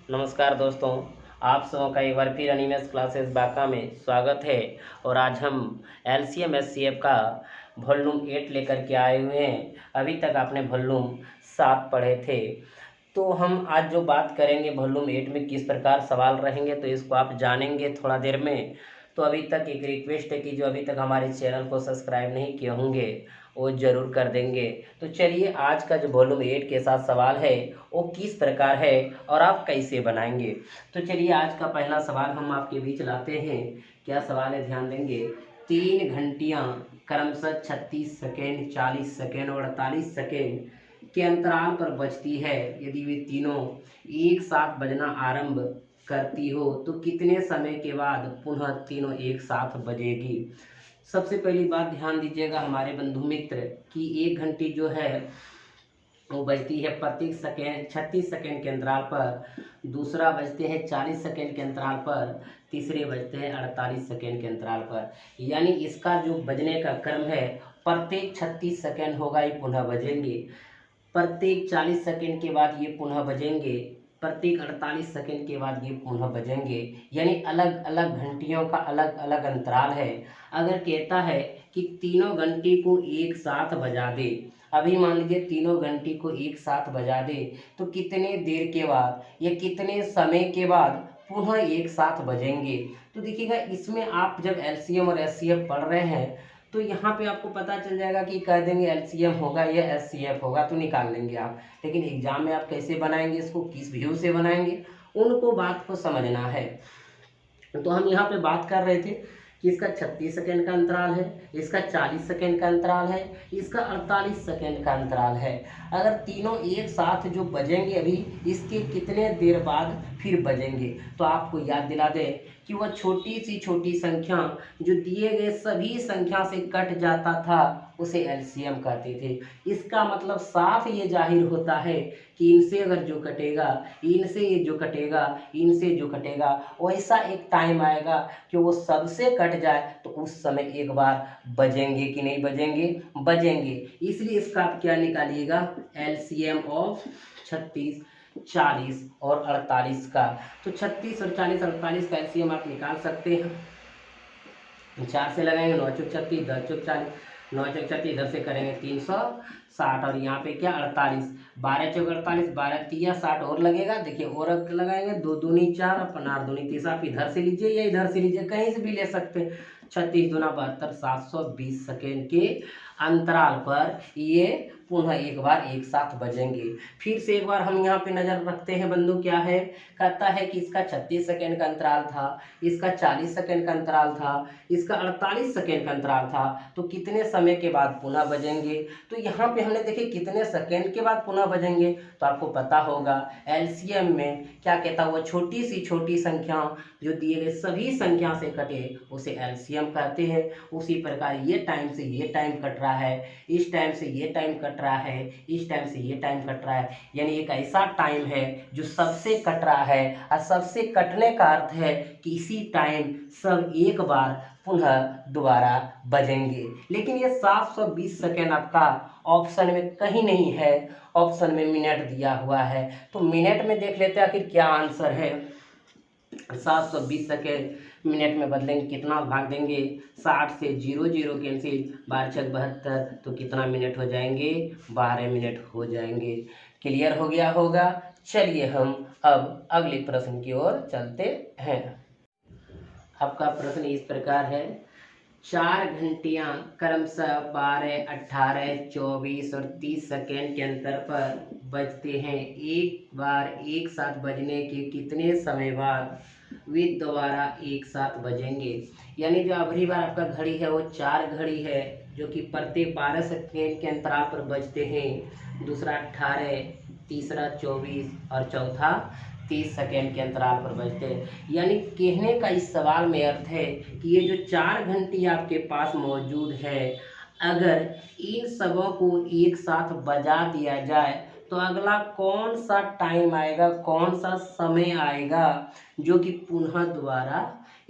नमस्कार दोस्तों, आप सबों का एक बार फिर एनिमेस क्लासेस बांका में स्वागत है। और आज हम एलसीएम एससीएफ का वॉल्यूम 8 लेकर के आए हुए हैं। अभी तक आपने वॉल्यूम 7 पढ़े थे, तो हम आज जो बात करेंगे वॉल्यूम 8 में किस प्रकार सवाल रहेंगे, तो इसको आप जानेंगे थोड़ा देर में। तो अभी तक एक रिक्वेस्ट है कि जो अभी तक हमारे चैनल को सब्सक्राइब नहीं किए होंगे वो ज़रूर कर देंगे। तो चलिए, आज का जो वॉल्यूम 8 के साथ सवाल है वो किस प्रकार है और आप कैसे बनाएंगे। तो चलिए, आज का पहला सवाल हम आपके बीच लाते हैं। क्या सवाल है, ध्यान देंगे। 3 घंटियाँ क्रमशः 36 सेकेंड, 40 सेकेंड और 48 सेकेंड के अंतराल पर बजती है। यदि वे तीनों एक साथ बजना आरंभ करती हो तो कितने समय के बाद पुनः तीनों एक साथ बजेगी। सबसे पहली बात ध्यान दीजिएगा हमारे बंधु मित्र कि 1 घंटी जो है वो बजती है प्रत्येक सेकेंड 36 सेकेंड के अंतराल पर, दूसरा बजते हैं 40 सेकेंड के अंतराल पर, तीसरे बजते हैं 48 सेकेंड के अंतराल पर। यानी इसका जो बजने का क्रम है, प्रत्येक 36 सेकेंड होगा ये पुनः बजेंगे, प्रत्येक 40 सेकेंड के बाद ये पुनः बजेंगे, प्रत्येक 48 सेकेंड के बाद ये पुनः बजेंगे। यानी अलग अलग घंटियों का अलग अलग अंतराल है। अगर कहता है कि तीनों घंटी को एक साथ बजा दे, अभी मान लीजिए तीनों घंटी को एक साथ बजा दे, तो कितने देर के बाद या कितने समय के बाद पुनः एक साथ बजेंगे। तो देखिएगा, इसमें आप जब एलसीएम और एचसीएफ पढ़ रहे हैं तो यहाँ पे आपको पता चल जाएगा कि कह देंगे एलसीएम होगा या एचसीएफ होगा तो निकाल लेंगे आप। लेकिन एग्जाम में आप कैसे बनाएंगे, इसको किस व्यू से बनाएंगे, उनको बात को समझना है। तो हम यहाँ पे बात कर रहे थे कि इसका 36 सेकेंड का अंतराल है, इसका 40 सेकेंड का अंतराल है, इसका 48 सेकेंड का अंतराल है। अगर तीनों एक साथ जो बजेंगे अभी, इसके कितने देर बाद फिर बजेंगे, तो आपको याद दिला दें कि वह छोटी संख्या जो दिए गए सभी संख्या से कट जाता था उसे एलसीएम कहते थे। इसका मतलब साफ ये जाहिर होता है कि इनसे अगर जो कटेगा, इनसे ये जो कटेगा, इनसे जो कटेगा, वैसा एक टाइम आएगा कि वो सबसे कट जाए तो उस समय एक बार बजेंगे कि नहीं बजेंगे, बजेंगे। इसलिए इसका आप क्या निकालिएगा, एलसीएम ऑफ 36, 40 और 48 का। तो 36 और 40 48 का एलसीएम आप निकाल सकते हैं। 4 से लगाएंगे 9 चौक 36, 10 चौक 40, 9 चौक 36, इधर से करेंगे 360 और यहाँ पे क्या 48, 12 चौक 48, 12 तिया 60 और लगेगा। देखिए और लगाएंगे, 2 दूनी 4, 15 दूनी 30। आप इधर से लीजिए या इधर से लीजिए, कहीं से भी ले सकते हैं। 36 दूना 72, 720 सेकेंड के अंतराल पर ये पुनः एक बार एक साथ बजेंगे। फिर से एक बार हम यहाँ पे नजर रखते हैं बंधु, क्या है, कहता है कि इसका 36 सेकेंड का अंतराल था, इसका 40 सेकेंड का अंतराल था, इसका 48 सेकेंड का अंतराल था, तो कितने समय के बाद पुनः बजेंगे। तो यहाँ पे हमने देखे कितने सेकेंड के बाद पुनः बजेंगे, तो आपको पता होगा एलसीएम में क्या कहता है, वो छोटी संख्या जो दिए गए सभी संख्या से कटे उसे एलसीएम कहते हैं। उसी प्रकार ये टाइम से ये टाइम कट रहा है, इस टाइम से ये टाइम कट रहा है, इस टाइम से ये टाइम कट रहा है। यानी एक ऐसा टाइम है जो सबसे कट रहा है, और सबसे कटने का अर्थ है कि इसी टाइम सब एक बार पुनः दोबारा बजेंगे। लेकिन ये 720 सेकेंड आपका ऑप्शन में कहीं नहीं है, ऑप्शन में मिनट दिया हुआ है। तो मिनट में देख लेते हैं आखिर क्या आंसर है। 720 सेकेंड मिनट में बदलेंगे, कितना भाग देंगे, 60 से 0 कैंसिल, 12 छक 72, तो कितना मिनट हो जाएंगे, 12 मिनट हो जाएंगे। क्लियर हो गया होगा। चलिए हम अब अगले प्रश्न की ओर चलते हैं। आपका प्रश्न इस प्रकार है, 4 घंटियां क्रमशः 12, 18, 24 और 30 सेकेंड के अंतर पर बजते हैं। एक बार एक साथ बजने के कितने समय बाद वे दोबारा एक साथ बजेंगे। यानी जो आखिरी बार आपका घड़ी है वो 4 घड़ी है जो कि प्रत्येक 12 सेकेंड के अंतराल पर बजते हैं, दूसरा 18, तीसरा 24 और चौथा 30 सेकेंड के अंतराल पर बजते हैं। यानी कहने का इस सवाल में अर्थ है कि ये जो 4 घंटी आपके पास मौजूद है, अगर इन सबों को एक साथ बजा दिया जाए तो अगला कौन सा टाइम आएगा, कौन सा समय आएगा जो कि पुनः दोबारा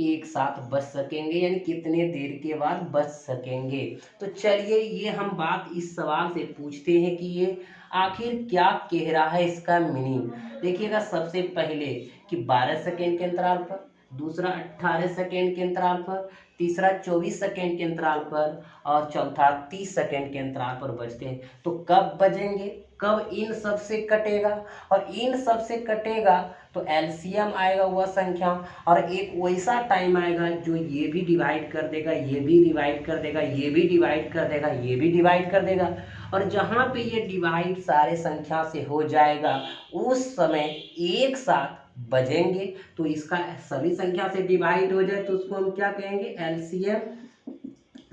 एक साथ बच सकेंगे, यानी कितने देर के बाद बच सकेंगे। तो चलिए ये हम बात इस सवाल से पूछते हैं कि ये आखिर क्या कह रहा है इसका मीनिंग देखिएगा। सबसे पहले कि 12 सेकेंड के अंतराल पर, दूसरा 18 सेकेंड के अंतराल पर, तीसरा 24 सेकेंड के अंतराल पर और चौथा 30 सेकेंड के अंतराल पर बजते हैं। तो कब बजेंगे, कब इन सब से कटेगा, और इन सब से कटेगा तो एलसीएम आएगा वह संख्या, और एक वैसा टाइम आएगा जो ये भी डिवाइड कर देगा, ये भी डिवाइड कर देगा, ये भी डिवाइड कर देगा, ये भी डिवाइड कर देगा, और जहाँ पे ये डिवाइड सारे संख्या से हो जाएगा उस समय एक साथ बजेंगे। तो इसका सभी संख्या से डिवाइड हो जाए तो उसको हम क्या कहेंगे, एलसीएम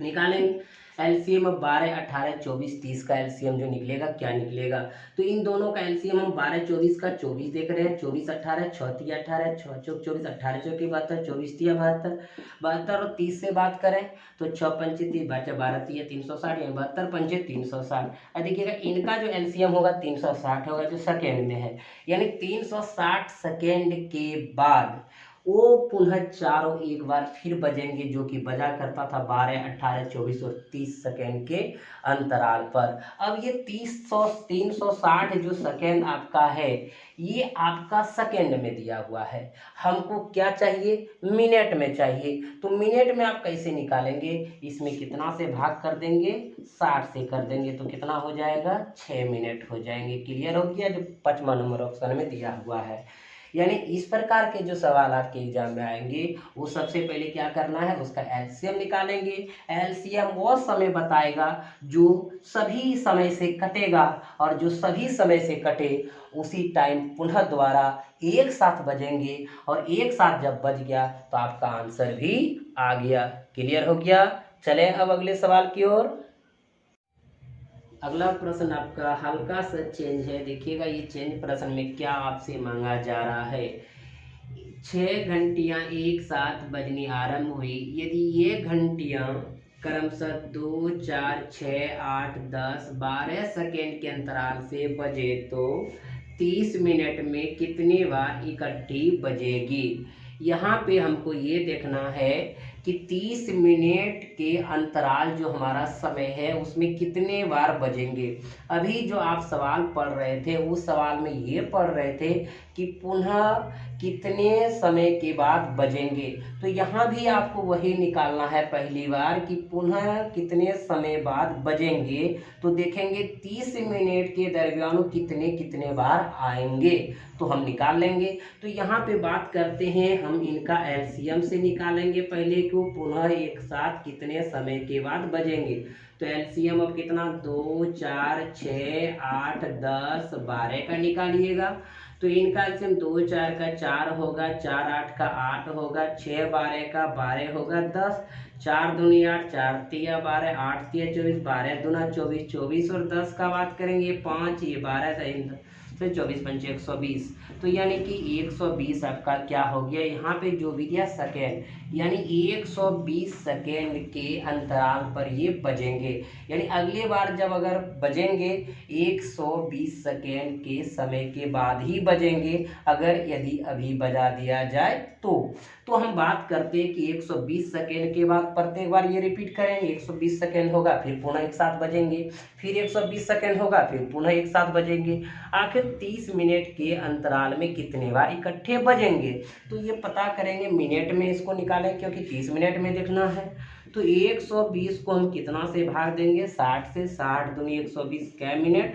निकालेंगे। एलसीएम अब 12, 18, 24, 30 का एलसीएम जो निकलेगा क्या निकलेगा, तो इन दोनों का एलसीएम हम 12, 24 का 24 देख रहे हैं, 24, 18, 6 तिया 18, 6 चौक 24, 18 चौकी 72, 24 तिया 72, 72 और 30 से बात करें तो 6 पंचे 30, 12 तिया 360, 72 पंचे 360। अब देखिएगा इनका जो एलसीएम होगा 360 होगा जो सेकेंड में है, यानी 360 सेकेंड के बाद वो पुनः चारों एक बार फिर बजेंगे, जो कि बजा करता था 12, 18, 24 और 30 सेकेंड के अंतराल पर। अब ये 360 जो सेकेंड आपका है ये आपका सेकेंड में दिया हुआ है, हमको क्या चाहिए, मिनट में चाहिए। तो मिनट में आप कैसे निकालेंगे, इसमें कितना से भाग कर देंगे, 60 से कर देंगे तो कितना हो जाएगा, 6 मिनट हो जाएंगे। क्लियर हो गया, जो 5वां नंबर ऑप्शन में दिया हुआ है। यानी इस प्रकार के जो सवाल आपके एग्जाम में आएंगे वो सबसे पहले क्या करना है, उसका एलसीएम निकालेंगे। एलसीएम वो समय बताएगा जो सभी समय से कटेगा, और जो सभी समय से कटे उसी टाइम पुनः दोबारा एक साथ बजेंगे, और एक साथ जब बज गया तो आपका आंसर भी आ गया। क्लियर हो गया। चलें अब अगले सवाल की ओर। अगला प्रश्न आपका हल्का सा चेंज है, देखिएगा ये चेंज प्रश्न में क्या आपसे मांगा जा रहा है। 6 घंटियां एक साथ बजनी आरंभ हुई, यदि ये घंटियां क्रमशः 2, 4, 6, 8, 10, 12 सेकेंड के अंतराल से बजे तो 30 मिनट में कितनी बार इकट्ठी बजेगी। यहाँ पे हमको ये देखना है कि 30 मिनट के अंतराल जो हमारा समय है उसमें कितने बार बजेंगे। अभी जो आप सवाल पढ़ रहे थे उस सवाल में ये पढ़ रहे थे कि पुनः कितने समय के बाद बजेंगे, तो यहाँ भी आपको वही निकालना है पहली बार कि पुनः कितने समय बाद बजेंगे। तो देखेंगे 30 मिनट के दरमियान कितने कितने बार आएंगे तो हम निकाल लेंगे। तो यहाँ पे बात करते हैं हम इनका एलसीएम से निकालेंगे पहले को, पुनः एक साथ कितने समय के बाद बजेंगे। तो एलसीएम अब कितना, 2, 4, 6, 8, 10, 12 का निकालिएगा। तो इनका एलसीएम 2, 4 का 4 होगा, 4, 8 का 8 होगा, 6, 12 का 12 होगा 10, 4 दूनी 8, 4 तिया 12, 8 तिया 24, 12 दूना 24, 24 और 10 का बात करेंगे 5, ये 12 तो 24 पंचे 120, तो यानी कि 120 आपका क्या हो गया, यहाँ पे जो भी दिया सेकेंड, यानी 120 सेकेंड के अंतराल पर ये बजेंगे। यानी अगली बार जब अगर बजेंगे 120 सेकेंड के समय के बाद ही बजेंगे, अगर यदि अभी बजा दिया जाए तो हम बात करते हैं कि 120 सेकेंड के बाद प्रत्येक बार ये रिपीट करेंगे, 120 सेकेंड होगा फिर पुनः एक साथ बजेंगे, फिर 120 सेकेंड होगा फिर पुनः एक साथ बजेंगे, आखिर 30 मिनट के अंतराल में कितने बार इकट्ठे बजेंगे। तो ये पता करेंगे मिनट में, इसको निकालें क्योंकि 30 मिनट में देखना है। तो 120 को हम कितना से भाग देंगे, 60 से, 60 दूनी 120 क्या मिनट,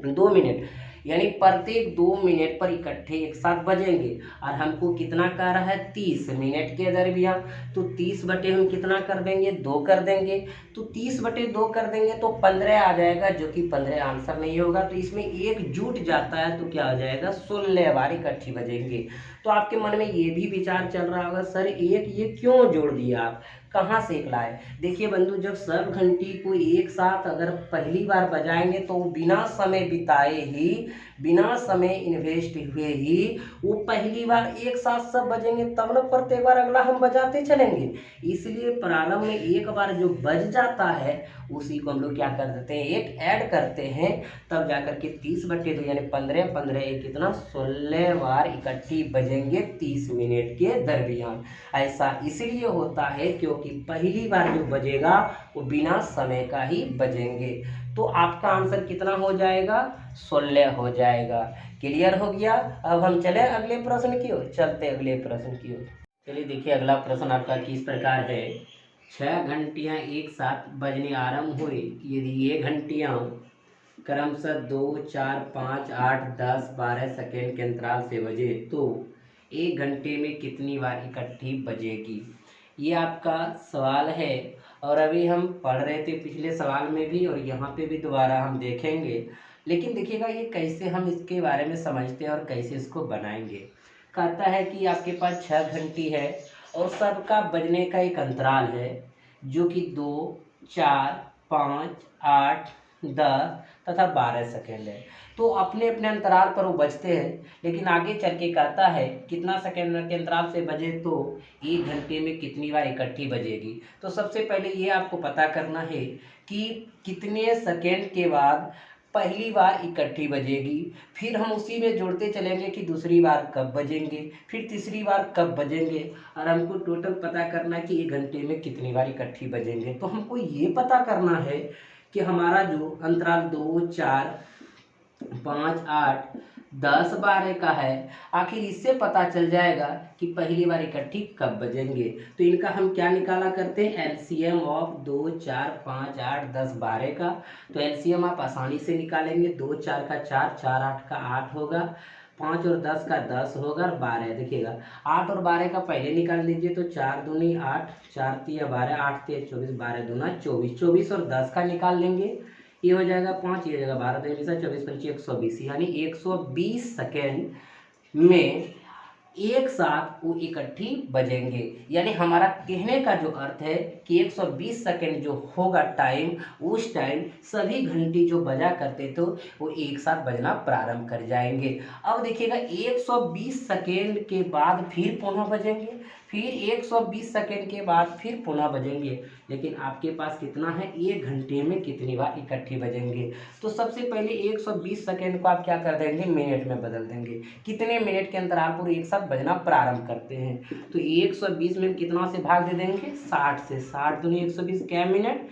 2 मिनट, यानी प्रत्येक 2 मिनट पर इकट्ठे एक साथ बजेंगे। और हमको कितना कह रहा है, 30 मिनट के दरमियान, तो 30 बटे हम कितना कर देंगे, 2 कर देंगे। तो 30 बटे 2 कर देंगे तो 15 आ जाएगा, जो कि 15 आंसर नहीं होगा। तो इसमें एक जुट जाता है तो क्या हो जाएगा, 16 बार इकट्ठी बजेंगे। तो आपके मन में ये भी विचार चल रहा होगा, सर एक ये क्यों जोड़ दिया आप, कहाँ से लाए। देखिए बंधु, जब सब घंटी को एक साथ अगर पहली बार बजाएंगे तो बिना समय बिताए ही, बिना समय इन्वेस्ट हुए ही वो पहली बार एक साथ सब बजेंगे, तब न प्रत्येक बार अगला हम बजाते चलेंगे। इसलिए प्रारंभ में एक बार जो बज जाता है उसी को हम लोग क्या कर देते हैं, एक ऐड करते हैं, तब जाकर के 30 बटे 2 यानी 15, 15 एक कितना, 16 बार इकट्ठी बजेंगे 30 मिनट के दरमियान। ऐसा इसलिए होता है क्योंकि पहली बार जो बजेगा वो बिना समय का ही बजेंगे। तो आपका आंसर कितना हो जाएगा, 16 हो जाएगा। क्लियर हो गया। अब हम चले अगले प्रश्न की ओर, चलते अगले प्रश्न की ओर। चलिए देखिए अगला प्रश्न आपका किस प्रकार है। 6 घंटियाँ एक साथ बजने आरंभ हुई, यदि ये घंटियाँ क्रमशः 2, 4, 5, 8, 10, 12 सेकेंड के अंतराल से बजे तो 1 घंटे में कितनी बार इकट्ठी बजेगी। ये आपका सवाल है और अभी हम पढ़ रहे थे पिछले सवाल में भी और यहाँ पे भी दोबारा हम देखेंगे। लेकिन देखिएगा ये कैसे हम इसके बारे में समझते हैं और कैसे इसको बनाएंगे। कहता है कि आपके पास 6 घंटी है और सबका बजने का एक अंतराल है जो कि 2, 4, 5, 8, 10 तथा 12 सेकेंड है। तो अपने अपने अंतराल पर वो बजते हैं, लेकिन आगे चल के कहता है कितना सेकेंड के अंतराल से बजे तो 1 घंटे में कितनी बार इकट्ठी बजेगी। तो सबसे पहले ये आपको पता करना है कि कितने सेकेंड के बाद पहली बार इकट्ठी बजेगी, फिर हम उसी में जोड़ते चलेंगे कि दूसरी बार कब बजेंगे, फिर तीसरी बार कब बजेंगे, और हमको टोटल पता करना है कि 1 घंटे में कितनी बार इकट्ठी बजेंगे। तो हमको ये पता करना है कि हमारा जो अंतराल 2, 4, 5, 8, 10, 12 का है, आखिर इससे पता चल जाएगा कि पहली बार इकट्ठी कब बजेंगे। तो इनका हम क्या निकाला करते हैं, एलसीएम ऑफ 2, 4, 5, 8, 10, 12 का। तो एलसीएम आप आसानी से निकालेंगे। 2, 4 का 4, 4, 8 का 8 होगा, 5 और 10 का 10 होगा और 12 देखिएगा 8 और 12 का पहले निकाल लीजिए। तो 4 दूनी 8, 4 तिया 12, 8 तिया 24, 12 दूना 24, 24 और 10 का निकाल लेंगे, ये हो जाएगा 5, ये हो जाएगा 12, 24, 25, 120, यानी 120 सेकेंड में एक साथ वो इकट्ठी बजेंगे। यानी हमारा कहने का जो अर्थ है कि 120 सेकेंड जो होगा टाइम, उस टाइम सभी घंटी जो बजा करते थे वो एक साथ बजना प्रारंभ कर जाएंगे। अब देखिएगा 120 सेकेंड के बाद फिर पुनः बजेंगे, फिर 120 सेकेंड के बाद फिर पुनः बजेंगे। लेकिन आपके पास कितना है, 1 घंटे में कितनी बार इकट्ठी बजेंगे। तो सबसे पहले 120 सेकेंड को आप क्या कर देंगे, मिनट में बदल देंगे। कितने मिनट के अंतराल पर एक साथ बजना प्रारंभ करते हैं। तो 120 में कितना से भाग दे देंगे, 60 से। 60 दूनी 120 क्या मिनट।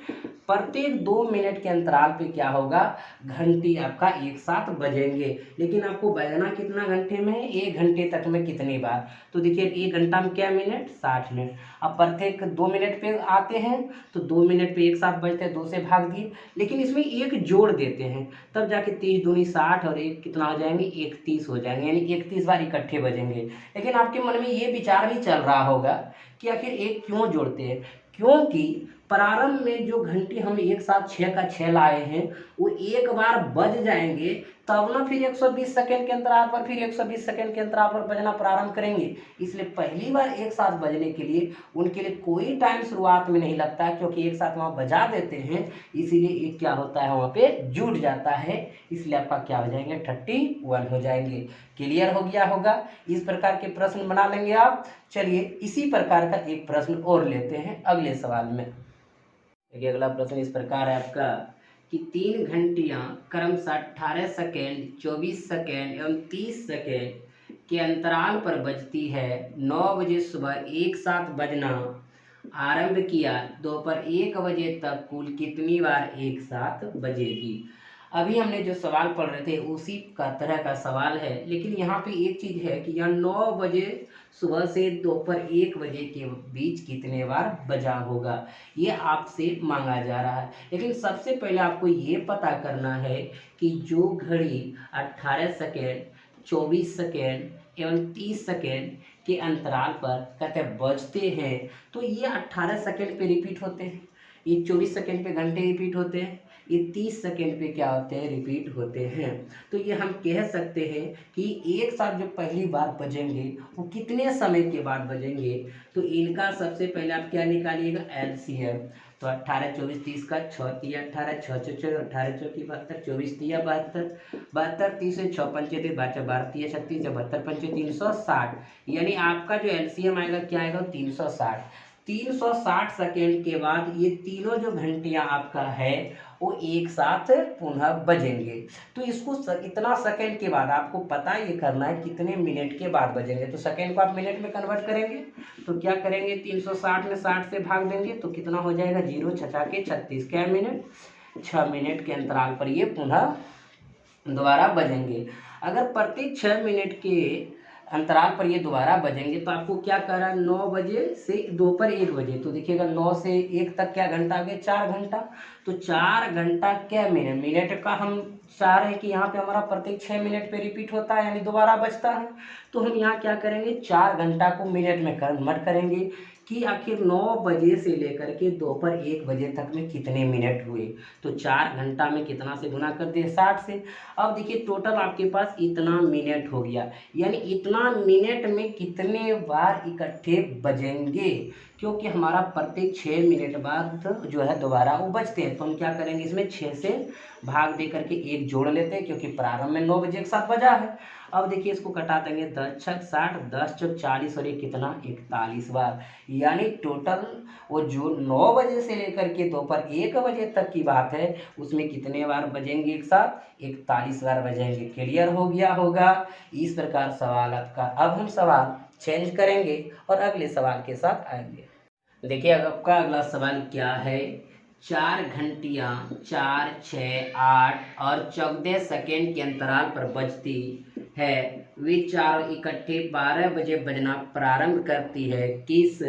प्रत्येक 2 मिनट के अंतराल पे क्या होगा, घंटी आपका एक साथ बजेंगे। लेकिन आपको बजना कितना घंटे में है, 1 घंटे तक में कितनी बार। तो देखिए 1 घंटा में क्या मिनट, 60 मिनट। अब प्रत्येक 2 मिनट पे आते हैं तो 2 मिनट पे एक साथ बजते हैं, 2 से भाग दिए। लेकिन इसमें एक जोड़ देते हैं, तब जाके 30 दूनी 60 और एक कितना हो जाएंगे, 31 हो जाएंगे, यानी 31 बार इकट्ठे बजेंगे। लेकिन आपके मन में ये विचार भी चल रहा होगा कि आखिर एक क्यों जोड़ते हैं, क्योंकि प्रारंभ में जो घंटी हम एक साथ 6 का 6 लाए हैं वो एक बार बज जाएंगे, तब ना फिर 120 सेकेंड के अंतराल पर फिर 120 सेकेंड के अंतराल पर बजना प्रारंभ करेंगे। इसलिए पहली बार एक साथ बजने के लिए उनके लिए कोई टाइम शुरुआत में नहीं लगता, क्योंकि एक साथ वहाँ बजा देते हैं, इसीलिए एक क्या होता है वहाँ पे जुड़ जाता है। इसलिए आपका क्या हो जाएंगे, 31 हो जाएंगे। क्लियर हो गया होगा। इस प्रकार के प्रश्न बना लेंगे आप। चलिए इसी प्रकार का एक प्रश्न और लेते हैं अगले सवाल में। देखिए अगला प्रश्न इस प्रकार है आपका कि 3 घंटियां क्रमशः 18 सेकेंड, 24 सेकेंड एवं 30 सेकेंड के अंतराल पर बजती है। 9 बजे सुबह एक साथ बजना आरंभ किया, दोपहर 1 बजे तक कुल कितनी बार एक साथ बजेगी। अभी हमने जो सवाल पढ़ रहे थे उसी का तरह का सवाल है, लेकिन यहाँ पे एक चीज़ है कि यहाँ 9 बजे सुबह से दोपहर 1 बजे के बीच कितने बार बजा होगा, ये आपसे मांगा जा रहा है। लेकिन सबसे पहले आपको ये पता करना है कि जो घड़ी 18 सेकेंड, 24 सेकेंड एवं 30 सेकेंड के अंतराल पर कहते हैं बजते हैं, तो ये 18 सेकेंड पे रिपीट होते हैं, ये 24 सेकेंड पे घंटे रिपीट होते हैं, ये 30 सेकेंड पे क्या होते हैं, रिपीट होते हैं। तो ये हम कह सकते हैं कि एक साथ जो पहली बार बजेंगे वो कितने समय के बाद बजेंगे। तो इनका सबसे पहले आप क्या निकालिएगा, एलसीएम। तो 18, 24, 30 का 6 तिया 18, 6 6 18 चौकी 72, 24 तिया 72, 72 30 से 6 पंचे 12 तिया 36, 72 पंचे 360, यानी आपका जो एलसीएम आएगा क्या आएगा, 360। 360 सेकेंड के बाद ये तीनों जो घंटियां आपका है वो एक साथ पुनः बजेंगे। तो इसको इतना सेकेंड के बाद आपको पता ये करना है कितने मिनट के बाद बजेंगे। तो सेकेंड को आप मिनट में कन्वर्ट करेंगे तो क्या करेंगे, 360 में 60 से भाग देंगे तो कितना हो जाएगा, 0 छचा के 36 क्या मिनट। 6 मिनट के अंतराल पर ये पुनः दोबारा बजेंगे। अगर प्रत्येक 6 मिनट के अंतराल पर ये दोबारा बजेंगे तो आपको क्या कह रहा है, 9 बजे से दोपहर 1 बजे। तो देखिएगा 9 से 1 तक क्या घंटा आ गया, 4 घंटा। तो 4 घंटा क्या मिनट, मिनट का हम चाह रहे हैं कि यहाँ पे हमारा प्रत्येक 6 मिनट पे रिपीट होता है यानी दोबारा बजता है। तो हम यहाँ क्या करेंगे, 4 घंटा को मिनट में कन्वर्ट करेंगे कि आखिर 9 बजे से लेकर के दोपहर 1 बजे तक में कितने मिनट हुए। तो 4 घंटा में कितना से गुना कर दिए, 60 से। अब देखिए टोटल आपके पास इतना मिनट हो गया, यानी इतना मिनट में कितने बार इकट्ठे बजेंगे, क्योंकि हमारा प्रत्येक 6 मिनट बाद जो है दोबारा वो बजते हैं। तो हम क्या करेंगे, इसमें 6 से भाग दे करके 1 जोड़ लेते हैं, क्योंकि प्रारंभ में 9 बजे एक साथ बजा है। अब देखिए इसको कटा देंगे, 10 छक 60, 10 चौक 40 और ये कितना 41 बार, यानी टोटल वो जो 9 बजे से लेकर के दोपहर 1 बजे तक की बात है उसमें कितने बार बजेंगे एक साथ, 41 बार बजेंगे। क्लियर हो गया होगा। इस प्रकार सवाल आपका। अब हम सवाल चेंज करेंगे और अगले सवाल के साथ आएंगे। देखिए आपका अगला सवाल क्या है, 4 घंटियाँ 4, 6, 8 और 14 सेकेंड के अंतराल पर बजती है। वे चारों इकट्ठे 12 बजे बजना प्रारंभ करती है। किस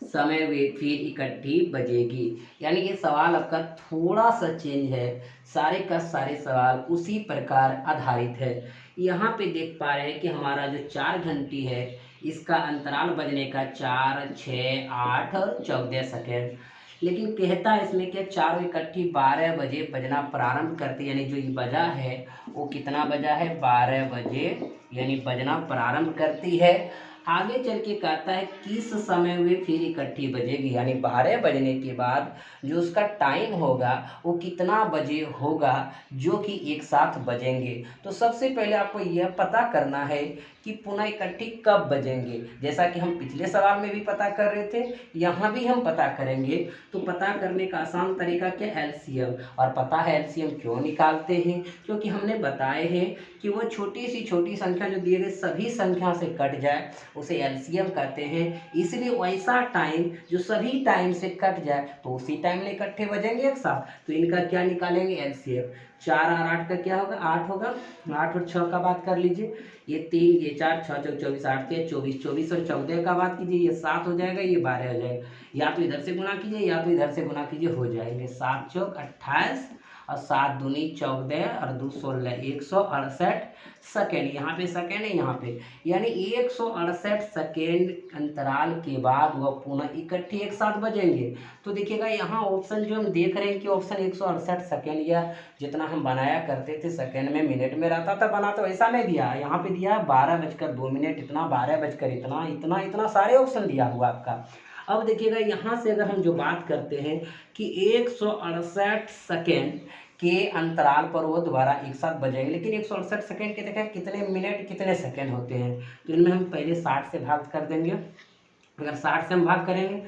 समय वे फिर इकट्ठी बजेगी। यानी ये सवाल आपका थोड़ा सा चेंज है, सारे का सारे सवाल उसी प्रकार आधारित है। यहाँ पे देख पा रहे हैं कि हमारा जो 4 घंटी है इसका अंतराल बजने का 4, 6, 8 और 14 सेकेंड। लेकिन कहता है इसमें कि चारों इकट्ठी 12 बजे बजना प्रारंभ करती, यानी जो ये बजा है वो कितना बजा है, 12 बजे यानी बजना प्रारंभ करती है। आगे चल के कहता है किस समय वे फिर इकट्ठी बजेगी, यानी 12 बजने के बाद जो उसका टाइम होगा वो कितना बजे होगा जो कि एक साथ बजेंगे। तो सबसे पहले आपको यह पता करना है कि पुनः इकट्ठी कब बजेंगे। जैसा कि हम पिछले सवाल में भी पता कर रहे थे, यहाँ भी हम पता करेंगे। तो पता करने का आसान तरीका क्या, एलसीएम। और पता है एलसीएम क्यों निकालते हैं, क्योंकि हमने बताए हैं कि वो छोटी सी छोटी संख्या जो दिए गए सभी संख्या से कट जाए उसे एलसीएम कहते हैं। इसलिए वैसा टाइम जो सभी टाइम से कट जाए तो उसी टाइम में इकट्ठे बजेंगे एक साथ। तो इनका क्या निकालेंगे, एलसीएम। 4 और 8 का क्या होगा, 8 होगा। 8 और 6 का बात कर लीजिए, ये 3, ये 4, 6 चौक 24, 8 के 24, 24 और 14 का बात कीजिए, ये 7 हो जाएगा, ये 12 हो जाएगा। या तो इधर से गुना कीजिए या तो इधर से गुना कीजिए, हो जाएंगे 7 चौक 28 और 7 दूनी 14 और 2 16, 168 सेकेंड। यहाँ पे सेकेंड है यहाँ पे, यानी 168 सेकेंड अंतराल के बाद वह पुनः इकट्ठे एक साथ बजेंगे। तो देखिएगा यहाँ ऑप्शन जो हम देख रहे हैं कि ऑप्शन 168 सेकेंड, या जितना हम बनाया करते थे सेकेंड में मिनट में रहता था बना, तो ऐसा नहीं दिया, यहाँ पे दिया 12:02 इतना, 12 इतना इतना इतना सारे ऑप्शन दिया हुआ आपका। अब देखिएगा यहाँ से अगर हम जो बात करते हैं कि 168 सेकेंड के अंतराल पर वो दोबारा एक साथ बजेंगे, लेकिन 168 सेकेंड के देखें कितने मिनट कितने सेकेंड होते हैं। तो इनमें हम पहले 60 से भाग कर देंगे। अगर 60 से हम भाग करेंगे,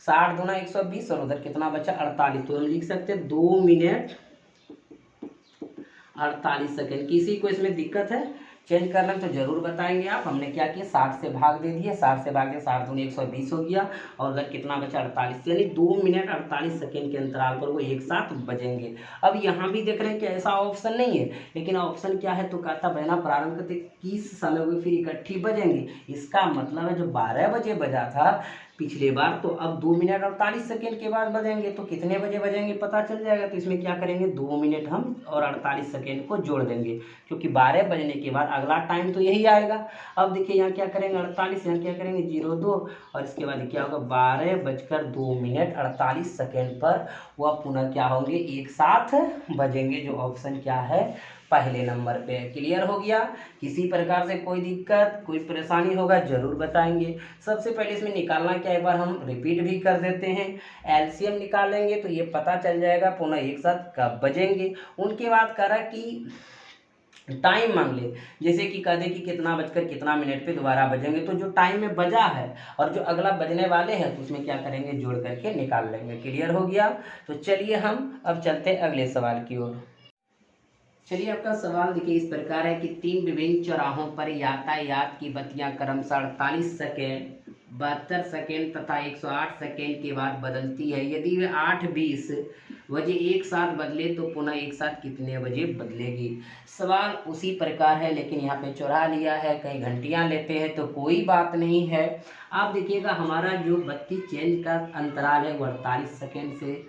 60 दूना 120 और उधर कितना बचा 48, तो हम लिख सकते हैं 2 मिनट 48 सेकेंड। किसी को इसमें दिक्कत है चेंज करना तो जरूर बताएंगे आप। हमने क्या किया, 60 से भाग दे दिए, 60 से भाग दिया, 60 दूनी 120 हो गया और उधर कितना बचा 48, यानी 2 मिनट 48 सेकेंड के अंतराल पर वो एक साथ बजेंगे। अब यहाँ भी देख रहे हैं कि ऐसा ऑप्शन नहीं है, लेकिन ऑप्शन क्या है, तो कहता बजना प्रारंभ करते किस समय वो फिर इकट्ठी बजेंगे। इसका मतलब है जो 12 बजे बजा था पिछले बार, तो अब 2 मिनट 48 सेकेंड के बाद बजेंगे, तो कितने बजे बजेंगे पता चल जाएगा। तो इसमें क्या करेंगे, 2 मिनट हम और 48 सेकेंड को जोड़ देंगे, क्योंकि 12 बजने के बाद अगला टाइम तो यही आएगा। अब देखिए यहाँ क्या करेंगे 48, यहाँ क्या करेंगे 02 और इसके बाद क्या होगा 12:02 48 सेकेंड पर वह पुनः क्या होंगे, एक साथ बजेंगे, जो ऑप्शन क्या है पहले नंबर पे। क्लियर हो गया। किसी प्रकार से कोई दिक्कत कोई परेशानी होगा जरूर बताएंगे। सबसे पहले इसमें निकालना क्या, एक बार हम रिपीट भी कर देते हैं। एलसीएम निकालेंगे तो ये पता चल जाएगा पुनः एक साथ कब बजेंगे। उनके बाद करा कि टाइम मांग ले, जैसे कि कह दे कि कितना बजकर कितना मिनट पे दोबारा बजेंगे, तो जो टाइम में बजा है और जो अगला बजने वाले हैं तो उसमें क्या करेंगे जोड़ करके निकाल लेंगे। क्लियर हो गया। तो चलिए हम अब चलते हैं अगले सवाल की ओर। चलिए आपका सवाल देखिए इस प्रकार है कि 3 विभिन्न चौराहों पर यातायात की बत्तियां क्रमशः 48 सेकेंड 72 सेकेंड तथा 108 सेकेंड के बाद बदलती है। यदि वे 8:20 बजे एक साथ बदले तो पुनः एक साथ कितने बजे बदलेगी। सवाल उसी प्रकार है, लेकिन यहाँ पे चुरा लिया है, कई घंटियाँ लेते हैं तो कोई बात नहीं है। आप देखिएगा हमारा जो बत्ती चेंज का अंतराल है वो 48 सेकेंड से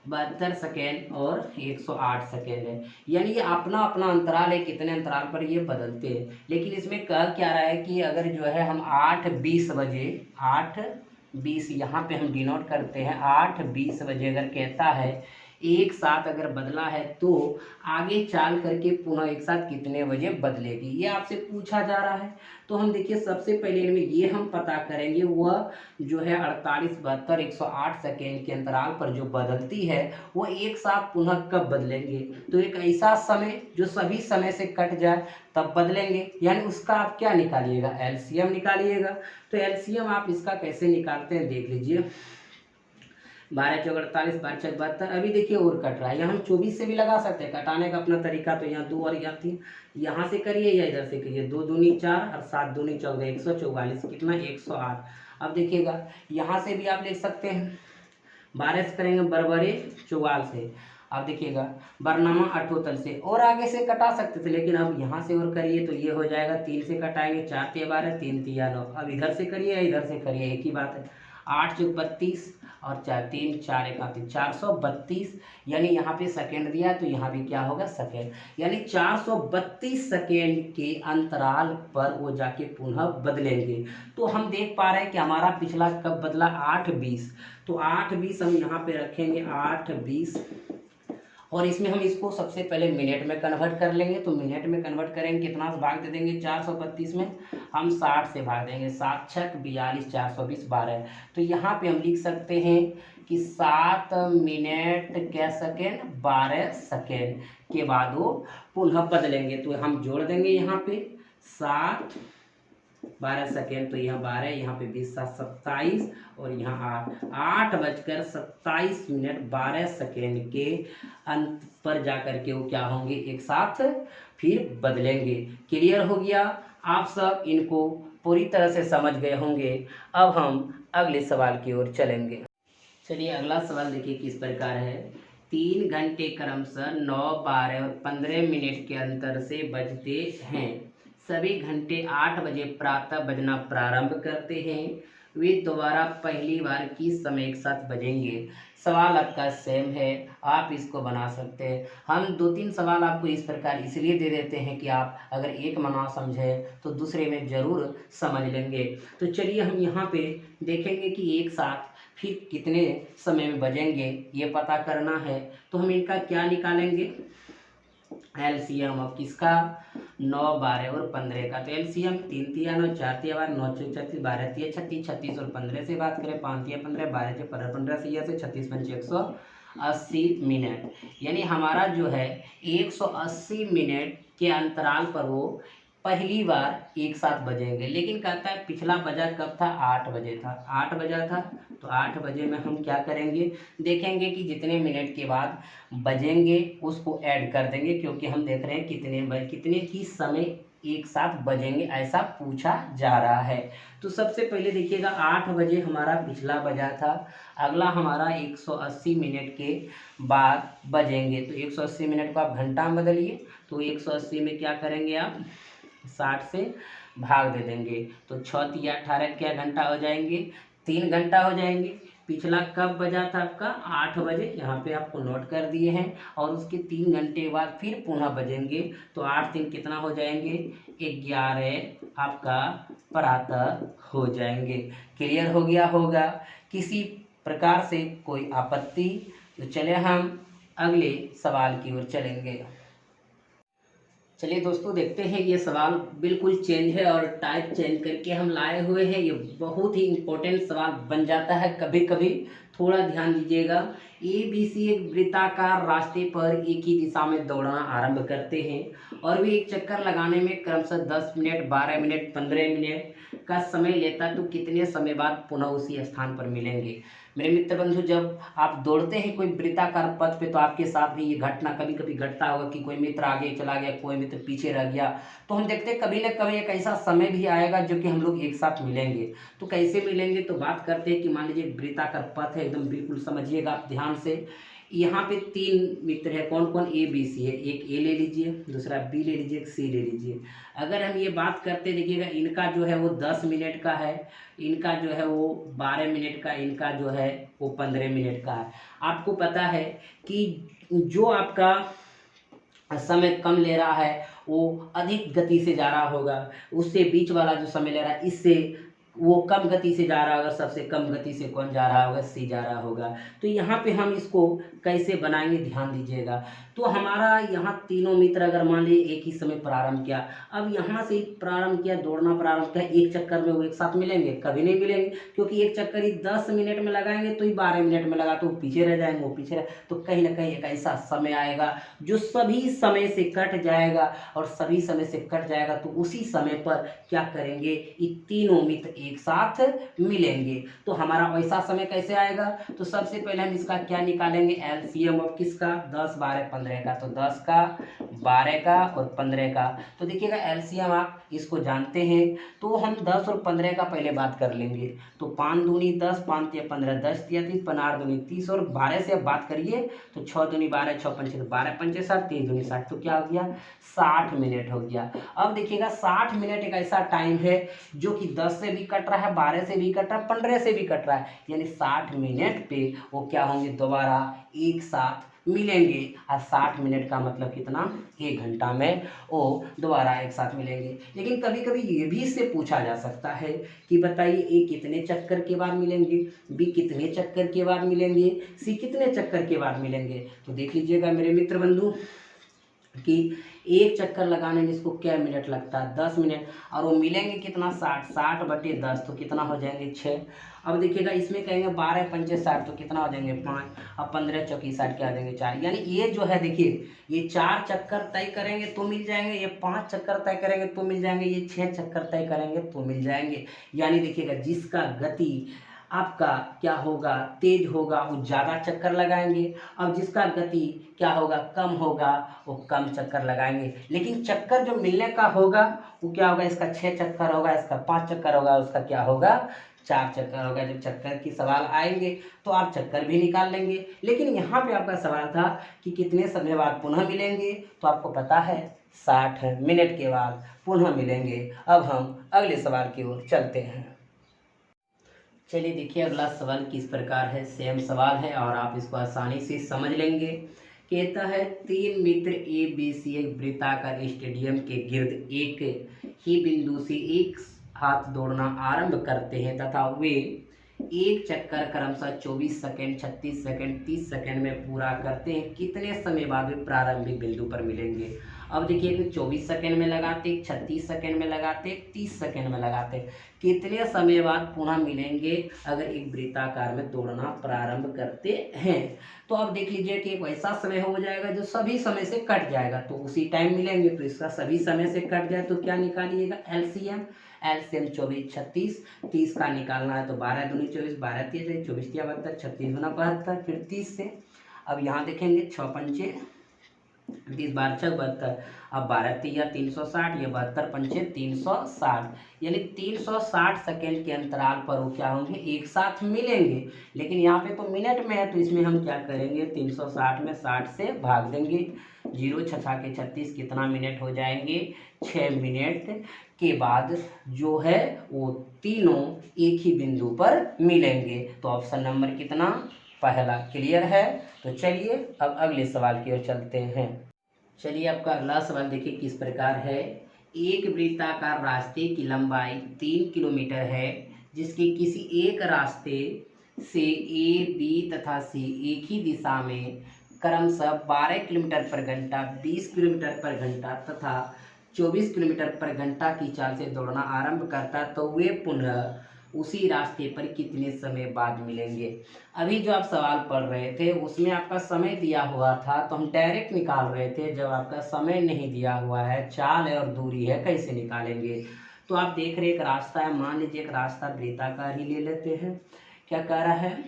72 सेकेंड और 108 सेकेंड है, यानी ये अपना अपना अंतराल है, कितने अंतराल पर ये बदलते हैं। लेकिन इसमें कह क्या रहा है कि अगर जो है हम 8:20 बजे 8:20 यहाँ पे हम डिनोट करते हैं, 8:20 बजे अगर कहता है एक साथ अगर बदला है तो आगे चाल करके पुनः एक साथ कितने बजे बदलेगी, ये आपसे पूछा जा रहा है। तो हम देखिए सबसे पहले इनमें ये हम पता करेंगे वह जो है 48, 72, 108 सेकेंड के अंतराल पर जो बदलती है वो एक साथ पुनः कब बदलेंगे। तो एक ऐसा समय जो सभी समय से कट जाए तब बदलेंगे, यानी उसका आप क्या निकालिएगा, एलसीएम निकालिएगा। तो एलसीएम आप इसका कैसे निकालते हैं देख लीजिए। 12 चौक 48, 5 छक 72। अभी देखिए और कट रहा है, यहाँ हम 24 से भी लगा सकते हैं, कटाने का अपना तरीका। तो यहाँ 2 और यहाँ 3, यहाँ से करिए या इधर से करिए, 2 दूनी 4 और 7 दूनी 14, 144 कितना 108। अब देखिएगा यहाँ से भी आप लिख सकते हैं, 12 से करेंगे बरबरे 44 से। अब देखिएगा बरनामा अठोतल से, और आगे से कटा सकते थे, लेकिन अब यहाँ से और करिए तो ये हो जाएगा, 3 से कटाएंगे, 4 तिया 12, 3 तिया 9। अब इधर से करिए या इधर से करिए, एक ही बात है। 8 चौक 32 और 4 3 4 1 432, यानी यहाँ पे सेकेंड दिया है तो यहाँ भी क्या होगा सेकेंड, यानी 432 सेकेंड के अंतराल पर वो जाके पुनः बदलेंगे। तो हम देख पा रहे हैं कि हमारा पिछला कब बदला, 8:20। तो 8:20 हम यहाँ पे रखेंगे, 8:20, और इसमें हम इसको सबसे पहले मिनट में कन्वर्ट कर लेंगे। तो मिनट में कन्वर्ट करेंगे, कितना से भाग दे देंगे, 432 में हम 60 से भाग देंगे, 7 छक 42, 420 12। तो यहाँ पे हम लिख सकते हैं कि 7 मिनट क्या सेकेंड 12 सेकेंड के बाद वो पुनः बदलेंगे। तो हम जोड़ देंगे यहाँ पे 7 12 सेकेंड, तो यहाँ 12, यहाँ पे 20 7 27 और यहाँ 8:27 12 सेकेंड के अंत पर जाकर के वो क्या होंगे, एक साथ फिर बदलेंगे। क्लियर हो गया, आप सब इनको पूरी तरह से समझ गए होंगे। अब हम अगले सवाल की ओर चलेंगे। चलिए अगला सवाल देखिए किस प्रकार है। 3 घंटे क्रमशः 9, 12 और 15 मिनट के अंतर से बजते हैं। सभी घंटे 8 बजे प्रातः बजना प्रारंभ करते हैं। वे दोबारा पहली बार किस समय एक साथ बजेंगे। सवाल आपका सेम है, आप इसको बना सकते हैं। हम 2-3 सवाल आपको इस प्रकार इसलिए दे देते हैं कि आप अगर एक में ना समझे तो दूसरे में ज़रूर समझ लेंगे। तो चलिए हम यहाँ पे देखेंगे कि एक साथ फिर कितने समय में बजेंगे, ये पता करना है। तो हम इनका क्या निकालेंगे, एलसीएम ऑफ किसका, 9, 12 और 15 का। तो एलसीएम 3 तिया 9, 4 तिया 12, 9 चौक 36, 12 तिया 36, 36 और 15 से बात करें, 5 तिया 15, 12 से 15 से 36 पंचे 180 मिनट, यानी हमारा जो है 180 मिनट के अंतराल पर वो पहली बार एक साथ बजेंगे। लेकिन कहता है पिछला बजा कब था, 8 बजे था, 8 बजा था। तो 8 बजे में हम क्या करेंगे, देखेंगे कि जितने मिनट के बाद बजेंगे उसको ऐड कर देंगे, क्योंकि हम देख रहे हैं कितने ही समय एक साथ बजेंगे ऐसा पूछा जा रहा है। तो सबसे पहले देखिएगा 8 बजे हमारा पिछला बजा था, अगला हमारा 180 मिनट के बाद बजेंगे। तो 180 मिनट को आप घंटा में बदलिए, तो 180 में क्या करेंगे आप 60 से भाग दे देंगे, तो 6 तिया 18 क्या घंटा हो जाएंगे, 3 घंटा हो जाएंगे। पिछला कब बजा था आपका, 8 बजे, यहाँ पे आपको नोट कर दिए हैं। और उसके 3 घंटे बाद फिर पुनः बजेंगे, तो 8 3 कितना हो जाएंगे, 11 आपका प्रातः हो जाएंगे। क्लियर हो गया होगा, किसी प्रकार से कोई आपत्ति। तो चले हम अगले सवाल की ओर चलेंगे। चलिए दोस्तों देखते हैं, ये सवाल बिल्कुल चेंज है और टाइप चेंज करके हम लाए हुए हैं। ये बहुत ही इम्पोर्टेंट सवाल बन जाता है कभी कभी, थोड़ा ध्यान दीजिएगा। ABC एक वृत्ताकार रास्ते पर एक ही दिशा में दौड़ना आरंभ करते हैं और वे एक चक्कर लगाने में क्रमशः 10 मिनट, 12 मिनट, 15 मिनट का समय लेता, तो कितने समय बाद पुनः उसी स्थान पर मिलेंगे। मेरे मित्र बंधु, जब आप दौड़ते हैं कोई वृत्ताकार पथ पे तो आपके साथ भी ये घटना कभी कभी घटता होगा कि कोई मित्र आगे चला गया, कोई मित्र पीछे रह गया। तो हम देखते हैं कभी न कभी एक ऐसा समय भी आएगा जो कि हम लोग एक साथ मिलेंगे। तो कैसे मिलेंगे, तो बात करते हैं कि मान लीजिए वृत्ताकार पथ है, एकदम बिल्कुल समझिएगा आप ध्यान से। यहाँ पे तीन मित्र है, कौन कौन, ए बी सी है। एक ए ले लीजिए, दूसरा बी ले लीजिए, एक सी ले लीजिए। अगर हम ये बात करते देखिएगा, इनका जो है वो 10 मिनट का है, इनका जो है वो 12 मिनट का, इनका जो है वो 15 मिनट का है। आपको पता है कि जो आपका समय कम ले रहा है वो अधिक गति से जा रहा होगा, उससे बीच वाला जो समय ले रहा है इससे वो कम गति से जा रहा होगा, सबसे कम गति से कौन जा रहा होगा, सी जा रहा होगा। तो यहाँ पे हम इसको कैसे बनाएंगे, ध्यान दीजिएगा। तो हमारा यहाँ तीनों मित्र अगर मान लीजिए एक ही समय प्रारंभ किया, अब यहाँ से प्रारंभ किया, दौड़ना प्रारंभ किया, एक चक्कर में वो एक साथ मिलेंगे, कभी नहीं मिलेंगे, क्योंकि एक चक्कर ही 10 मिनट में लगाएंगे तो ही 12 मिनट में लगा तो वो पीछे रह जाएंगे, वो पीछे रह, तो कहीं ना कहीं एक ऐसा समय आएगा जो सभी समय से कट जाएगा, और सभी समय से कट जाएगा तो उसी समय पर क्या करेंगे, ये तीनों मित्र एक साथ मिलेंगे। तो हमारा वैसा समय कैसे आएगा, तो सबसे पहले हम इसका क्या निकालेंगे, एलसीएम ऑफ किसका, 10 12 15 का। तो 10 का, 12 का और 15 का। तो देखिएगा एलसीएम आप इसको जानते हैं, तो हम 10 और 15 का पहले बात कर लेंगे। तो 5 दूनी 10, 5 तिया 15, 10 तिया 30, 15 दूनी 30, और 12 से अब बात करिए तो 6 दूनी 12, 6 पंचे 12 पंचे 60, 3 दूनी 60, तो क्या हो गया, 60 मिनट हो गया। अब देखिएगा 60 मिनट एक ऐसा टाइम है जो कि 10 से भी कट रहा है, 12 से भी कट रहा है, 15 से भी कट रहा है, यानी 60 मिनट पे वो क्या होंगे, दोबारा एक साथ मिलेंगे। और 60 मिनट का मतलब कितना, 1 घंटा में वो दोबारा एक साथ मिलेंगे। लेकिन कभी कभी ये भी इससे पूछा जा सकता है कि बताइए ए कितने चक्कर के बाद मिलेंगे, बी कितने चक्कर के बाद मिलेंगे, सी कितने चक्कर के बाद मिलेंगे। तो देख लीजिएगा मेरे मित्र बंधु कि एक चक्कर लगाने में इसको क्या मिनट लगता है, 10 मिनट, और वो मिलेंगे कितना, 60, 60 बटे 10 तो कितना हो जाएंगे, 6। अब देखिएगा इसमें कहेंगे 12 पंचे 60 तो कितना हो जाएंगे, 5, अब 15 चौकी 60 क्या हो जाएंगे, 4। यानी ये जो है देखिए, ये 4 चक्कर तय करेंगे तो मिल जाएंगे, ये 5 चक्कर तय करेंगे तो मिल जाएंगे, ये 6 चक्कर तय करेंगे तो मिल जाएंगे। यानी देखिएगा जिसका गति आपका क्या होगा, तेज होगा, वो ज़्यादा चक्कर लगाएंगे, और जिसका गति क्या होगा, कम होगा, वो कम चक्कर लगाएंगे। लेकिन चक्कर जो मिलने का होगा वो क्या होगा, इसका 6 चक्कर होगा, इसका 5 चक्कर होगा, उसका क्या होगा, 4 चक्कर होगा। जब चक्कर की सवाल आएंगे तो आप चक्कर भी निकाल लेंगे। लेकिन यहाँ पे आपका सवाल था कि कितने समय बाद पुनः मिलेंगे, तो आपको पता है 60 मिनट के बाद पुनः मिलेंगे। अब हम अगले सवाल की ओर चलते हैं। चलिए देखिए अगला सवाल किस प्रकार है, सेम सवाल है और आप इसको आसानी से समझ लेंगे। कहता है 3 मित्र ए बी सी एक वृत्ताकार स्टेडियम के गिर्द एक ही बिंदु से एक हाथ दौड़ना आरंभ करते हैं तथा वे एक चक्कर क्रमशः 24 सेकंड, 36 सेकंड, 30 सेकंड में पूरा करते हैं, कितने समय बाद वे प्रारंभिक बिंदु पर मिलेंगे। अब देखिए कि 24 सेकंड में लगाते, 36 सेकंड में लगाते, 30 सेकंड में लगाते, कितने समय बाद पुनः मिलेंगे अगर एक वृत्ताकार में दौड़ना प्रारंभ करते हैं। तो अब देख लीजिए कि एक ऐसा समय हो जाएगा जो सभी समय से कट जाएगा, तो उसी टाइम मिलेंगे। तो इसका सभी समय से कट जाए तो क्या निकालिएगा, एलसीएम। एलसीएम 24, 36, 30 का निकालना है तो 12 दूनी 24, 12 3 24 3 72, 36 गुना 72, फिर 30 से। अब यहाँ देखेंगे 6 पंचे 30, 12 6 72, अब 12 3 360, ये 72 पंचे 360, यानी 360 सेकेंड के अंतराल पर वो क्या होंगे, एक साथ मिलेंगे। लेकिन यहाँ पे तो मिनट में है तो इसमें हम क्या करेंगे, 360 में 60 से भाग देंगे, 0 6 के 36, कितना मिनट हो जाएंगे, 6 मिनट के बाद जो है वो तीनों एक ही बिंदु पर मिलेंगे। तो ऑप्शन नंबर कितना, पहला क्लियर है। तो चलिए अब अगले सवाल की ओर चलते हैं। चलिए आपका अगला सवाल देखिए किस प्रकार है। एक वृत्ताकार रास्ते की लंबाई 3 किलोमीटर है जिसके किसी एक रास्ते से ए बी तथा सी एक ही दिशा में क्रमशः 12 किलोमीटर पर घंटा, 20 किलोमीटर पर घंटा तथा 24 किलोमीटर पर घंटा की चाल से दौड़ना आरंभ करता, तो वे पुनः उसी रास्ते पर कितने समय बाद मिलेंगे। अभी जो आप सवाल पढ़ रहे थे उसमें आपका समय दिया हुआ था तो हम डायरेक्ट निकाल रहे थे। जब आपका समय नहीं दिया हुआ है, चाल है और दूरी है, कैसे निकालेंगे। तो आप देख रहे एक रास्ता है, मान लीजिए एक रास्ता वृत्ताकार ही ले लेते हैं। क्या कह रहा है,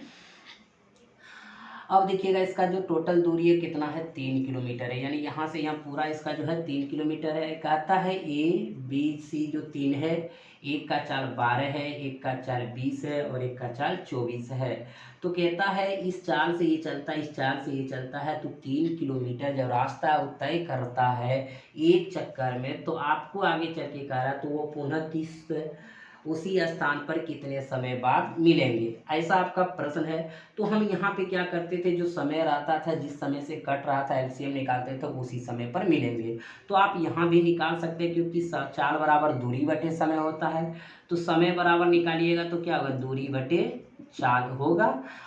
अब देखिएगा इसका जो टोटल दूरी है कितना है, 3 किलोमीटर है, यानी यहाँ से यहाँ पूरा इसका जो है 3 किलोमीटर है। कहता है ए बी सी जो 3 है एक का चाल 12 है, एक का चाल 20 है और एक का चाल 24 है। तो कहता है इस चाल से ये चलता है, इस चाल से ये चलता है, तो 3 किलोमीटर जो रास्ता वो तय करता है एक चक्कर में, तो आपको आगे चल के कह रहा है तो वो पुनः किस उसी स्थान पर कितने समय बाद मिलेंगे, ऐसा आपका प्रश्न है। तो हम यहाँ पे क्या करते थे, जो समय रहता था, जिस समय से कट रहा था एलसीएम निकालते थे, उसी समय पर मिलेंगे। तो आप यहाँ भी निकाल सकते हैं, क्योंकि चाल बराबर दूरी बटे समय होता है। तो समय बराबर निकालिएगा तो क्या होगा, दूरी बटे चाल होगा।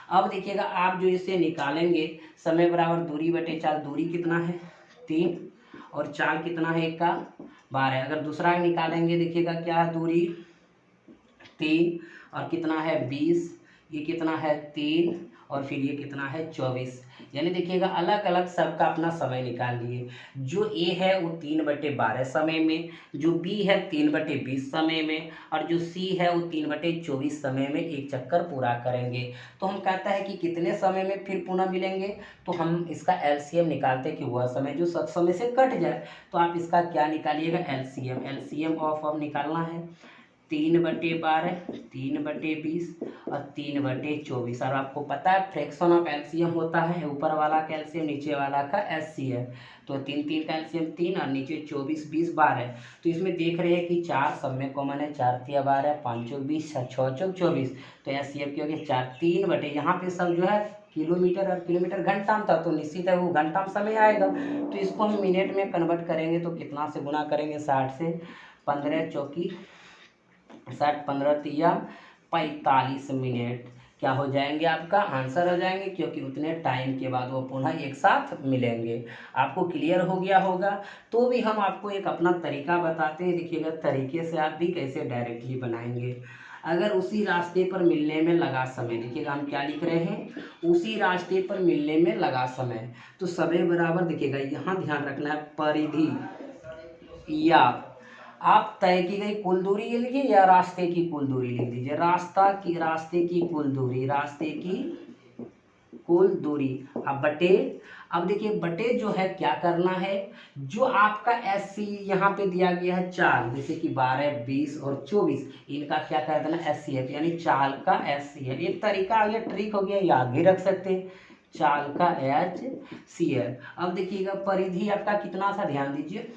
अब देखिएगा आप जो इसे निकालेंगे, समय बराबर दूरी बटे चाल, दूरी कितना है 3 और चाल कितना है 1 का 12। अगर दूसरा निकालेंगे देखिएगा क्या है, दूरी 3 और कितना है 20, ये कितना है 3 और फिर ये कितना है 24। यानी देखिएगा अलग अलग सबका अपना समय निकाल लिए। जो ए है वो 3/12 समय में, जो बी है 3/20 समय में, और जो सी है वो 3/24 समय में एक चक्कर पूरा करेंगे। तो हम कहता है कि कितने समय में फिर पुनः मिलेंगे, तो हम इसका एलसीएम निकालते हैं कि वह समय जो सब समय से कट जाए। तो आप इसका क्या निकालिएगा, एलसीएम। एलसीएम ऑफ अब निकालना है 3/12, 3/20 और 3/24। और आपको पता है फ्रैक्शन ऑफ एलसीएम होता है ऊपर वाला का एलसीएम, नीचे वाला का एचसीएफ। तो 3 3 का एलसीएम 3 और नीचे 24 20 12। तो इसमें देख रहे हैं कि 4 सब में कॉमन है, 4 3 12, 5 चौक 20, 6 चौक 24। तो एचसीएफ की हो गई 4 3 बटे, यहाँ पे सब जो है किलोमीटर और किलोमीटर घंटा में था, तो निश्चित है वो घंटा में समय आएगा। तो इसको हम मिनट में कन्वर्ट करेंगे तो कितना से गुना करेंगे, 60 से 15 चौकी 60, 15 तिया 45 मिनट क्या हो जाएंगे, आपका आंसर हो जाएंगे, क्योंकि उतने टाइम के बाद वो पुनः एक साथ मिलेंगे। आपको क्लियर हो गया होगा। तो भी हम आपको एक अपना तरीका बताते हैं, देखिएगा तरीके से आप भी कैसे डायरेक्टली बनाएंगे। अगर उसी रास्ते पर मिलने में लगा समय, देखिएगा हम क्या लिख रहे हैं, उसी रास्ते पर मिलने में लगा समय, तो समय बराबर देखिएगा यहाँ ध्यान रखना है, परिधि या आप तय की गई कुल दूरी लिख लीजिए या रास्ते की कुल दूरी लिख दीजिए। रास्ते की कुल दूरी, रास्ते की कुल दूरी। अब देखिए बटे जो है क्या करना है, जो आपका एस सी यहाँ पे दिया गया है चाल, जैसे कि 12 20 और 24, इनका क्या कर देना एस सी एफ, यानी चाल का एस सी एफ। एक तरीका आ गया, ट्रिक हो गया, याद भी रख सकते हैं, चाल का एच सी एफ। अब देखिएगा परिधि आपका कितना था, ध्यान दीजिए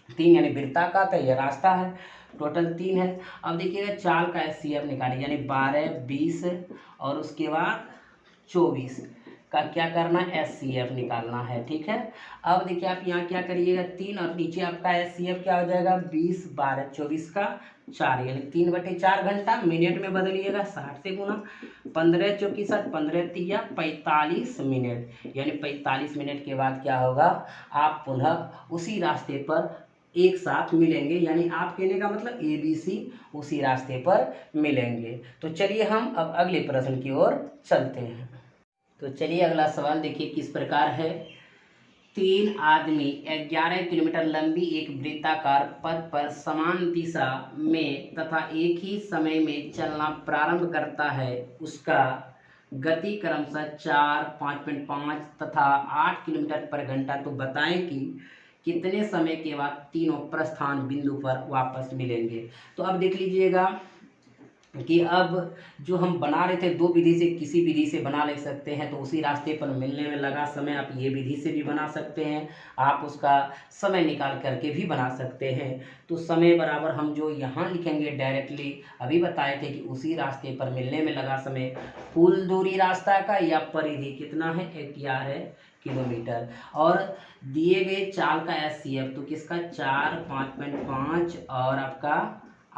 3, यानी वृत्ताकार था, यह रास्ता है, टोटल 3 है। अब देखिएगा चाल का एस सी एफ निकालिए, यानी 12 20 और उसके बाद 24 का क्या करना है, एस सी एफ निकालना है, ठीक है। अब देखिए आप यहाँ क्या करिएगा 3 और नीचे आपका एस सी एफ क्या हो जाएगा, 20 12 24 का 4, यानी 3/4 घंटा। मिनट में बदलिएगा 60 से गुना, 15 चौकी 60, 15 तिया 45 मिनट, यानी 45 मिनट के बाद क्या होगा, आप पुनः उसी रास्ते पर एक साथ मिलेंगे। यानी आप कहने का मतलब ए बी सी उसी रास्ते पर मिलेंगे। तो चलिए हम अब अगले प्रश्न की ओर चलते हैं। तो चलिए अगला सवाल देखिए किस प्रकार है। 3 आदमी 11 किलोमीटर लंबी एक वृत्ताकार पथ पर समान दिशा में तथा एक ही समय में चलना प्रारंभ करता है। उसका गति क्रमशः 4, 5.5 तथा 8 किलोमीटर पर घंटा। तो बताएं कि कितने समय के बाद तीनों प्रस्थान बिंदु पर वापस मिलेंगे। तो अब देख लीजिएगा कि अब जो हम बना रहे थे दो विधि से, किसी विधि से बना ले सकते हैं, तो उसी रास्ते पर मिलने में लगा समय आप ये विधि से भी बना सकते हैं, आप उसका समय निकाल करके भी बना सकते हैं। तो समय बराबर हम जो यहाँ लिखेंगे डायरेक्टली, अभी बताए थे कि उसी रास्ते पर मिलने में लगा समय, कुल दूरी रास्ता का या परिधि कितना है 11 किलोमीटर, और दिए गए चाल का एस सी एफ, तो किसका 4, 5.5 और आपका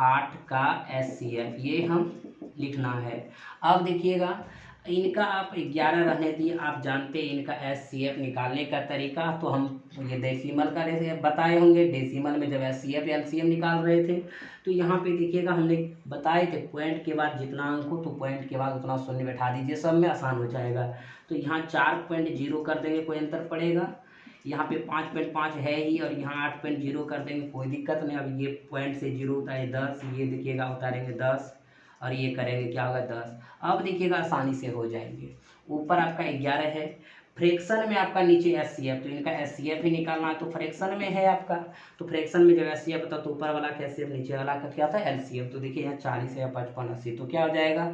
8 का एस सी एफ, ये हम लिखना है। अब देखिएगा इनका आप 11 रहने दिए, आप जानते हैं इनका एस सी एफ निकालने का तरीका। तो हम ये डेसिमल का बताए होंगे, डेसिमल में जब S C F L C M निकाल रहे थे, तो यहाँ पे देखिएगा हमने बताए थे पॉइंट के बाद जितना अंक हो तो पॉइंट के बाद उतना शून्य बैठा दीजिए, सब में आसान हो जाएगा। तो यहाँ 4.0 कर देंगे, कोई अंतर पड़ेगा। यहाँ पे 5.5 है ही और यहाँ 8.0 कर देंगे, कोई दिक्कत नहीं। अब ये पॉइंट से 0 उतारे 10, ये देखिएगा उतारेंगे 10 और ये करेंगे क्या होगा 10। अब देखिएगा आसानी से हो जाएंगे। ऊपर आपका 11 है, फ्रैक्शन में आपका नीचे एस सी एफ, तो इनका एस सी एफ ही निकालना है, तो फ्रैक्शन में है आपका, तो फ्रैक्शन में जब एस सी एफ था तो ऊपर वाला का एस सी एफ, नीचे वाला का क्या था एल सी एफ। तो देखिए यहाँ 40 है, 55 80, तो क्या हो जाएगा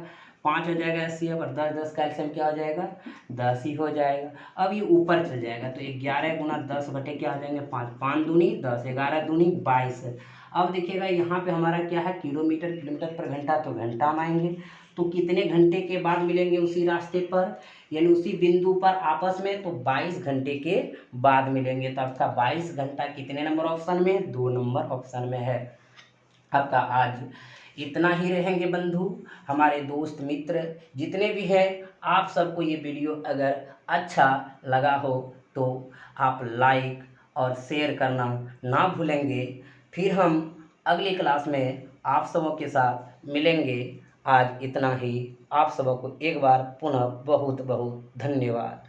5 हो जाएगा एस सी एफ, और 10 10 कैल्शियम क्या हो जाएगा 10 ही हो जाएगा। अब ये ऊपर चल जाएगा, तो 11 गुना 10 बटे क्या हो जाएंगे 5, 5 दूनी 10, 11 दूनी 22। अब देखिएगा यहाँ पे हमारा क्या है किलोमीटर, किलोमीटर पर घंटा, तो घंटा में आएंगे, तो कितने घंटे के बाद मिलेंगे उसी रास्ते पर, यानी उसी बिंदु पर आपस में, तो 22 घंटे के बाद मिलेंगे। तो आपका 22 घंटा कितने नंबर ऑप्शन में, 2 नंबर ऑप्शन में है। आपका आज इतना ही रहेंगे बंधु, हमारे दोस्त मित्र जितने भी हैं, आप सबको ये वीडियो अगर अच्छा लगा हो तो आप लाइक और शेयर करना ना भूलेंगे। फिर हम अगली क्लास में आप सबों के साथ मिलेंगे। आज इतना ही, आप सबों को एक बार पुनः बहुत बहुत धन्यवाद।